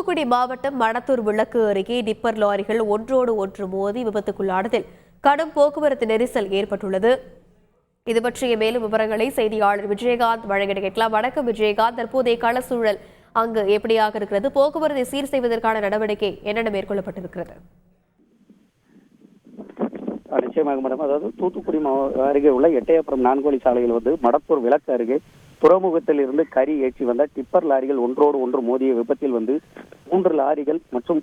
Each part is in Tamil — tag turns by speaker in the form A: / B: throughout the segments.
A: தூத்துக்குடி மாவட்டம் மணத்தூர் விளக்கு அருகே டிப்பர் லாரிகள் ஒன்றோடு ஒன்று மோதி விபத்துக்குள்ளானதில் கடும் போக்குவரத்து நெரிசல் ஏற்பட்டுள்ளது. இது பற்றிய மேலும் விவரங்களை செய்தியாளர் விஜயகாந்த் வழங்கிட கேட்கலாம். வணக்கம் விஜயகாந்த், தற்போதைய கள சூழல் அங்கு எப்படியாக இருக்கிறது? போக்குவரத்தை சீர் செய்வதற்கான நடவடிக்கை என்னென்ன மேற்கொள்ளப்பட்டிருக்கிறது?
B: நிச்சயமாக மேடம், அதாவது தூத்துக்குடி அருகே உள்ள எட்டயபுரம் 4 வழி சாலையில் மணத்தூர் விளக்கு அருகே துறைமுகத்தில் இருந்து கரி ஏற்றி வந்த டிப்பர் லாரிகள் ஒன்றோடு ஒன்று மோதிய விபத்தில் 3 லாரிகள் மற்றும்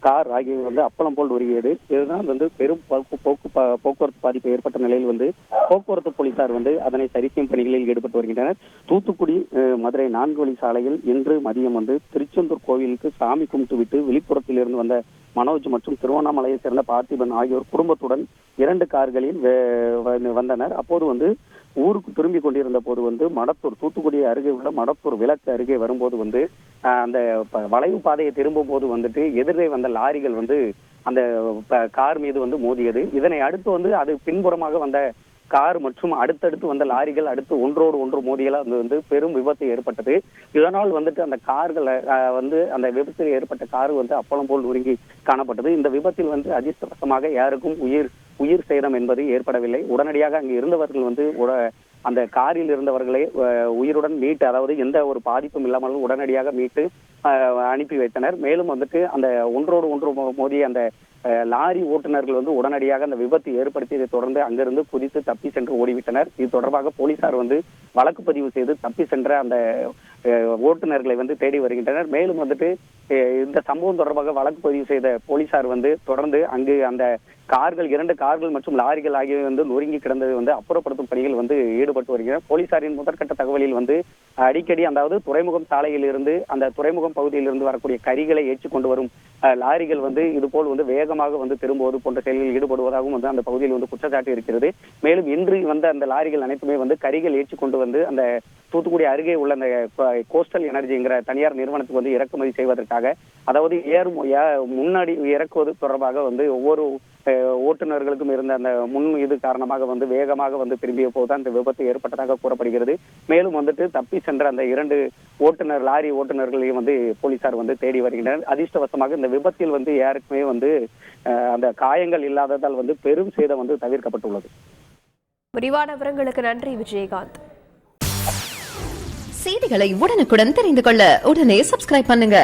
B: கார் ஆகியவை அப்பளம் போல் உருகியது. இதுதான் பெரும் போக்குவரத்து பாதிப்பு ஏற்பட்ட நிலையில் போக்குவரத்து போலீசார் அதனை சரி செய்யும் பணிகளில் ஈடுபட்டு வருகின்றனர். தூத்துக்குடி மதுரை 4 வழி சாலையில் இன்று மதியம் திருச்செந்தூர் கோவிலுக்கு சாமி கும்பிட்டு விட்டு வெளிப்புறத்தில் இருந்து வந்த மனோஜ் மற்றும் திருவண்ணாமலையை சேர்ந்த பார்த்திபன் ஆகியோர் குடும்பத்துடன் 2 கார்களில் வந்தனர். அப்போது ஊருக்கு திரும்பி கொண்டிருந்த போது மணத்தூர் தூத்துக்குடி அருகே உள்ள மணத்தூர் விளக்கு அருகே வரும்போது அந்த வளைவு பாதையை திரும்பும் போது எதிரே வந்த லாரிகள் அந்த கார் மீது மோதியது. இதனை அடுத்து அது பின்புறமாக வந்த கார் மற்றும் அடுத்தடுத்து வந்த லாரிகள் அடுத்து ஒன்றோடு ஒன்று மோதியலால் பெரும் விபத்து ஏற்பட்டது. இதனால் அந்த கார்கள் அந்த விபத்தில் ஏற்பட்ட கார் அப்பளம் போல் நொறுங்கி காணப்பட்டது. இந்த விபத்தில் அதிர்ஷ்டவசமாக யாருக்கும் உயிர் சேதம் என்பது ஏற்படவில்லை. உடனடியாக அங்கு இருந்தவர்கள் அந்த காரில் இருந்தவர்களை உயிருடன் மீட்டு, அதாவது எந்த ஒரு பாதிப்பும் இல்லாமல் உடனடியாக மீட்டு அனுப்பி வைத்தனர். மேலும் அந்த ஒன்றோடு ஒன்று மோதிய அந்த லாரி ஓட்டுநர்கள் உடனடியாக அந்த விபத்து ஏற்படுத்தியதை தொடர்ந்து அங்கிருந்து குதித்து தப்பி சென்று ஓடிவிட்டனர். இது தொடர்பாக போலீசார் வழக்கு பதிவு செய்து தப்பி சென்ற அந்த ஓட்டுநர்களை தேடி வருகின்றனர். மேலும் இந்த சம்பவம் தொடர்பாக வழக்கு பதிவு செய்த போலீசார் தொடர்ந்து அங்கு அந்த கார்கள் 2 கார்கள் மற்றும் லாரிகள் ஆகியவை நொறுங்கி கிடந்தது அப்புறப்படுத்தும் பணிகள் ஈடுபட்டு வருகின்றனர். போலீசாரின் முதற்கட்ட தகவலில் அடிக்கடி அதாவது துறைமுகம் சாலையில் இருந்து அந்த துறைமுகம் பகுதியில் இருந்து வரக்கூடிய கரிகளை ஏற்றி கொண்டு வரும் லாரிகள் இதுபோல் வேகமாக திரும்புவது போன்ற செயல்களில் ஈடுபடுவதாகவும் அந்த பகுதியில் குற்றச்சாட்டு இருக்கிறது. மேலும் இன்று அந்த லாரிகள் அனைத்துமே கரிகள் ஏற்றி கொண்டு அந்த தூத்துக்குடி அருகே உள்ள அந்த கோஸ்டல் எனர்ஜிங்கிற தனியார் நிறுவனத்துக்கு இறக்குமதி செய்வதற்காக, அதாவது முன்னாடி இறக்குவது தொடர்பாக ஒவ்வொரு ஓட்டுநர்களுக்கும் இருந்த அந்த முன் இது காரணமாக வேகமாக திரும்பிய போதுதான் இந்த விபத்து ஏற்பட்டதாக கூறப்படுகிறது. மேலும் தப்பி சென்ற அந்த 2 லாரி ஓட்டுநர்களையும் போலீசார் தேடி வருகின்றனர். அதிர்ஷ்டவசமாக இந்த விபத்தில் யாருக்குமே அந்த காயங்கள் இல்லாததால் பெரும் சேதம் தவிர்க்கப்பட்டுள்ளது.
A: விரிவான விவரங்களுக்கு நன்றி விஜயகாந்த்.
C: செய்திகளை உடனுக்குடன் தெரிந்து கொள்ள உடனே சப்ஸ்கிரைப் பண்ணுங்க.